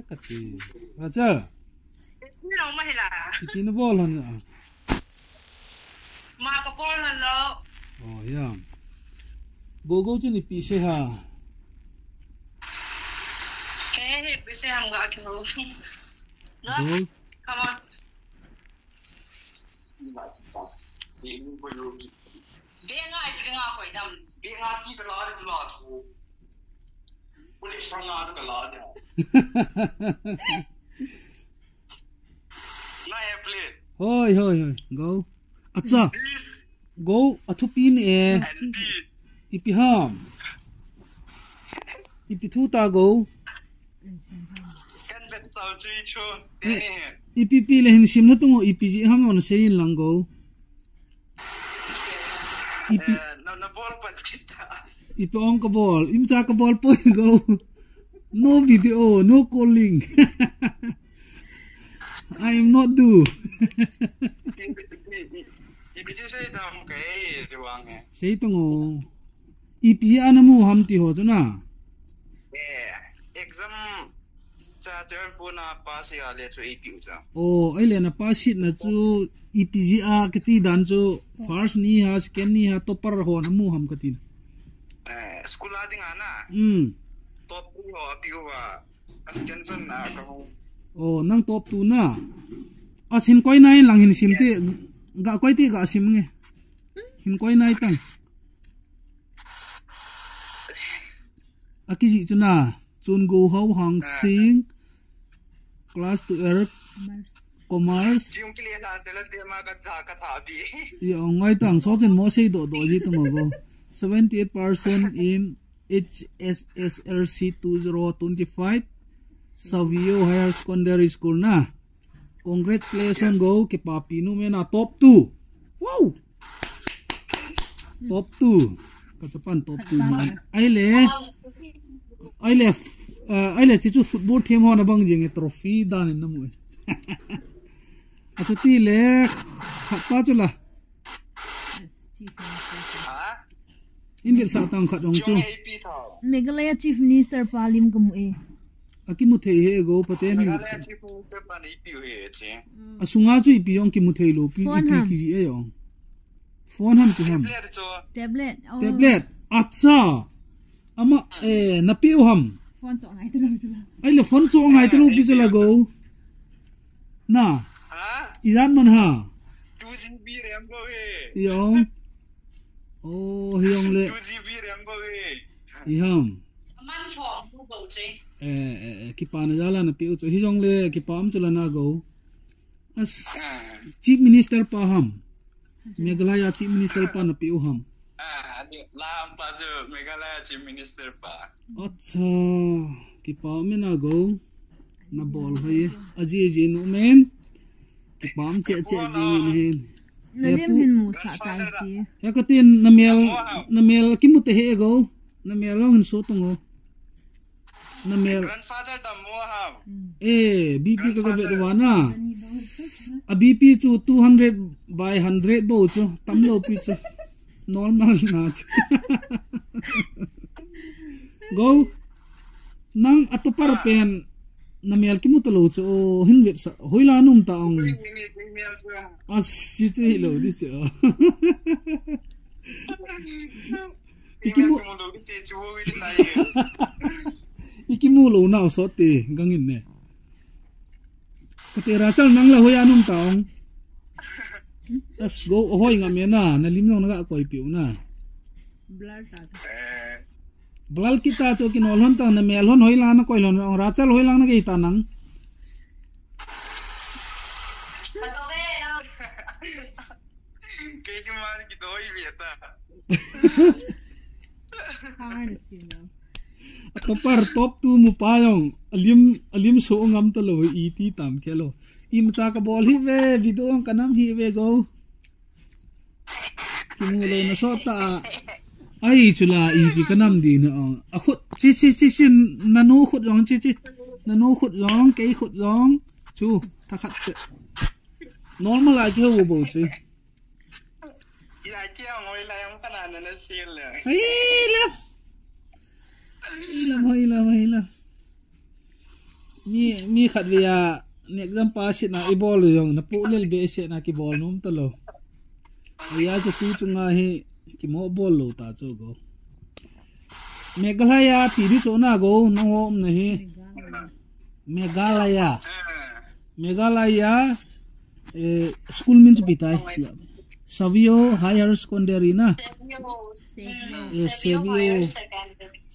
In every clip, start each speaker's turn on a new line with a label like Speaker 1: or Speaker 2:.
Speaker 1: kati. Raja. Iti na ball han.
Speaker 2: Mga kapol lo.
Speaker 1: Oh, yeah. Go dyan ipise ha.
Speaker 2: Okay, ipise ham ga kino. Go. Come on. Dia nga ko idam. Dia nga ki ka la tu. Pulis sang nga ka la dia. Na play.
Speaker 1: Hoi. Go. Acha. Go atupin ipiham. Ipithuta go.
Speaker 2: Kan bet sao chui chu.
Speaker 1: Ipipi lehin sim na tungo ipiji ham on sein lang go. Ipi
Speaker 2: na ball pa kita.
Speaker 1: Ipi on ka ball. Imsa ka ball po go. No video, no calling. I am not do. Say tungo. Ipi ana mo ham ti ho na.
Speaker 2: Exam cha turn po na pass ya le chu AP cha.
Speaker 1: Oh, ai le na pass sheet na chu EPGA kati dan chu first ni ha second ni ha topper ho na mu ham kati.
Speaker 2: School ading ana. Top 2 ho api ho wa. Ascension na ka ho.
Speaker 1: Oh, nang top 2 na. Asin koi nai lang hin simte ga koi ti ga sim nge. Hin koi nai tang. Aki ji chuna chun go how hang sing class to earth commerce
Speaker 2: yung kili na tela de ma ka tha bi
Speaker 1: yo ngai tang so chen mo sei do ji to go 78% in HSSLC 2025 Savio Higher Secondary School na. Congratulations go ke papinu me na top 2. Wow. Top 2. Kasapan top 2 man. Ai le chichu football team ho na bang jing trophy dan na mu. Achu ti le khatpa chula. Indir sa tang khat dong chu.
Speaker 3: Meghalaya Chief Minister Palim kamu
Speaker 1: Aki mu thei he go paten.
Speaker 2: Meghalaya Chief Minister pa ni pi he che.
Speaker 1: Asunga chu ipi yong ki mu thei lo pi ki ji e yong. Phone ham tu ham. Tablet. Acha. Ama na pi ham.
Speaker 3: Phone chong ai tu lo chula.
Speaker 1: Ai le phone chong ai tu lo pi chula go. Na.
Speaker 2: Ha?
Speaker 1: Iran man ha.
Speaker 2: 2GB RAM go he.
Speaker 1: Yong. Oh, hiong le.
Speaker 2: 2GB RAM go he.
Speaker 1: Iham.
Speaker 2: Man phone bu go che.
Speaker 1: Ki pa na jala na pi u hi jong le ki pam chula na go. As Chief Minister pa ham. Meghalaya Chief Minister pa na pi u ham.
Speaker 2: Lam pa jo Meghalaya Chief Minister pa.
Speaker 1: Acha ki pa me na go. Na ball hai aji no men. Ki pam che ji ni hen.
Speaker 3: Nalim hin mu sa tai ti.
Speaker 1: Ya ka tin na mel ki mu te he go. Na mel long so tongo. Na mel
Speaker 2: grandfather da moham.
Speaker 1: BP ka ga vetwana. A BP chu 200 by 100 bo chu tamlo pi chu. Normal na. Go nang atopar pen na mel ki mu to lo chu hinvet sa hoila num taong as si chu hilo di chu ikimu lo na so te gangin ne katera chal nang la hoya num taong as go hoy nga me na limnong naga koi piu na
Speaker 3: Blur ta.
Speaker 1: Blal kita cho kinolhon ta na melhon hoila na koilon rachal hoila na ge tanang
Speaker 2: ke ki mar ki doi beta
Speaker 1: atopar top 2 mu payong alim so ngam to lo iti tam kelo im cha ka bol hi ve video ang kanam hi ve go kimulo na so ta ai chula ipi kanam di na akhut chi nanu khut jong chi nanu khut jong ke khut jong chu takhat che normal ai ke ho bo chi
Speaker 2: ila ke ngoi la yang kana na sil le
Speaker 1: ai la ila mi khat via ni example sit na ibol yong na pu lel be se na ki bol num talo ya cha tu chunga hi ki mo bol lo ta cho go Meghalaya ti di cho na go no hom na hi Meghalaya school means bitai Savio Higher Secondary na Savio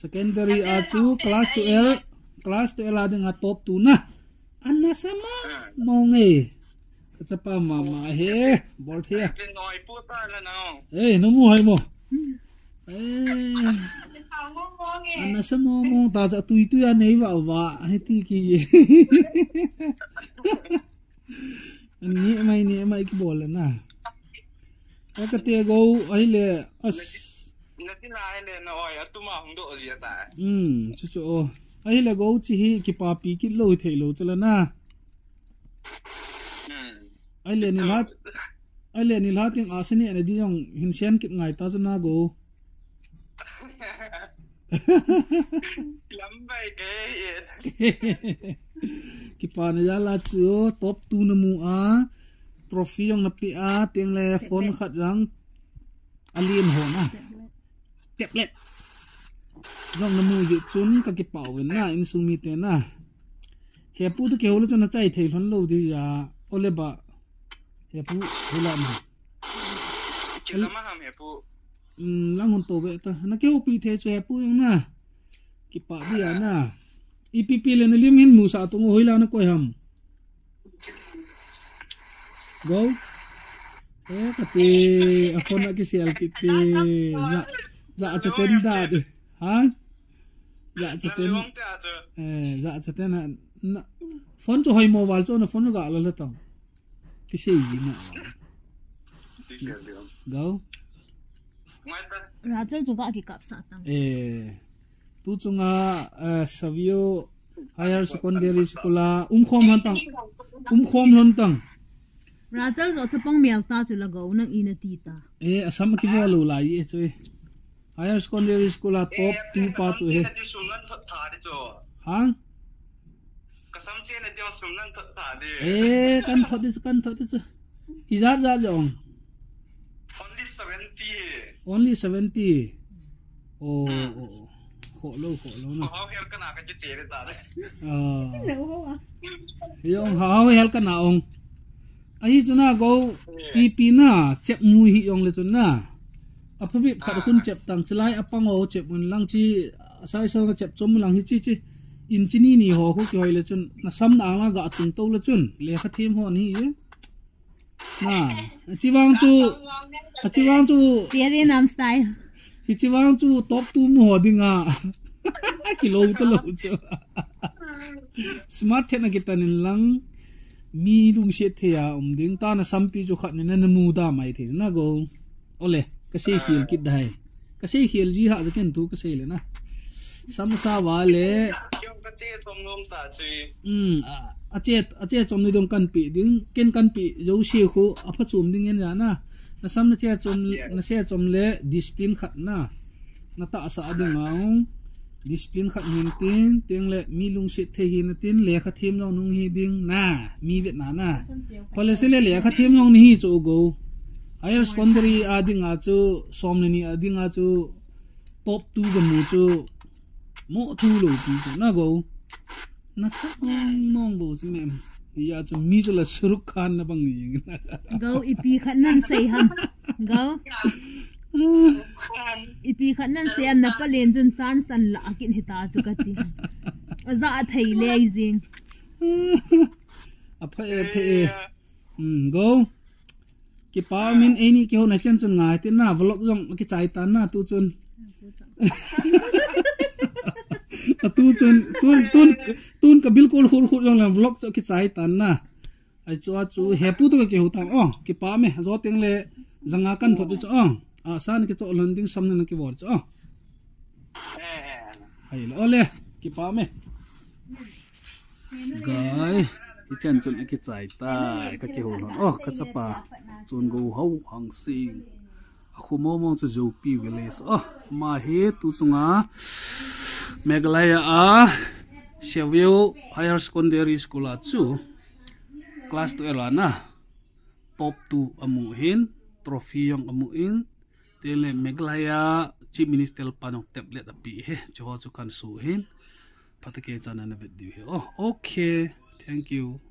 Speaker 1: Secondary achu class 2L ading top 2 na anna sama monge kachapa mama he bol he
Speaker 2: noi puta la no
Speaker 1: no mu hai mo anna sama mo ta sa tui nei wa he ti ki ni mai ki bol na ka te go ai le as
Speaker 2: natin na ile no ay atuma hungdo dia ta
Speaker 1: chu ai le go chi hi ki pa pi ki lo thei lo chala na ai le ni lat ting asani ani di yong hinsian kit ngai ta na go
Speaker 2: lambai ke
Speaker 1: ki pa na ya la chu top 2 na mu a trophy yong na pi a teng le phone khat jang alien ho na tablet rong na mu ji chun ka ki pau na in sumi te na he pu tu ke holo chona chai thei lon lo di ya ole ba he pu hula ma
Speaker 2: kilama ham he pu
Speaker 1: lang hon to be ta na ke pi the che pu yong na ki pa di ya na ipp le na lim hin mu sa tu hoila na koi ham go ka te afona ki sel ki te za cha ten da ha dạ cho tên dạ cho tên là phone cho hay mobile cho nó phone nó gọi là tổng cái gì nè đâu
Speaker 3: Rajar juga ki kap satang
Speaker 1: tu chunga Savio Higher Secondary School khom hon tang
Speaker 3: Rajar zo chapang melta chula go nang ina tita
Speaker 1: asam ki bolu lai e choi Higher Secondary School top 2 pa chu he ha
Speaker 2: kasam che na dio sumnan tha de
Speaker 1: kan thodi chu izar za jong only 70 oh kho lo na
Speaker 2: how hel kana ka ji tere ta de
Speaker 1: yong how hel kana ong ai chuna go ep na chep mu hi yong le chuna aphabi khat kun chep tang chlai apang o chep mun lang chi sai so ka chep chom lang hi chi inchini ni ho ko ki hoile chun na sam na la ga tung to la chun le kha them ho ni na chiwang chu
Speaker 3: Tiari nam style
Speaker 1: hi chiwang chu top 2 mo dinga kilo to lo chu smart the na kitanin lang mi lung se the ya ding ta na sampi chu khat ni na mu da mai the na go ole kasi khil kit dai kasi khil ji ha ken tu kasi le na samsa wale
Speaker 2: kyong ka te som nom ta chi
Speaker 1: ache chom ni dong kan pi ding ken kan pi jo she khu apha chum ding en ya na sam na che chom na se chom le discipline khat na ta sa ading ang discipline khat hin tin teng le mi lung se the hin tin le kha them no nung hi ding na mi vet na policy le kha them no ni hi chu go Higher Secondary ading chu somni ading chu top 2 gan mu chu mo thu lo pi chu na go na sa mong bo si mem ya chu mi chu la suruk khan na bang ni
Speaker 3: go ipi khat nan sei ham go ipi khat nan sei am na palen jun chan san la akin hita chu kati za thei le jing
Speaker 1: a phe go ki pa min ani ki ho na chen chun ngai tin na vlog jong ki chai tan na tu chun tu chun tun ka bilkul hur jong la vlog cho ki chai tan na ai chu he pu to ki ho ta ki pa me zo teng le zanga kan thot chu a san ki to landing sam na ki wor chu ai lo ole ki pa me gai chen chun ki chai ta ka ki ho lon ka chapa chun go ho hang sing khu mo chu zo pi village ma he tu chunga Meghalaya Savio Higher Secondary School chu class 2 na top 2 amuhin trophy yang amuin tele Meghalaya Chief Minister panong tablet api he cho kan suhin patake chana na video he. Oh, okay, thank you.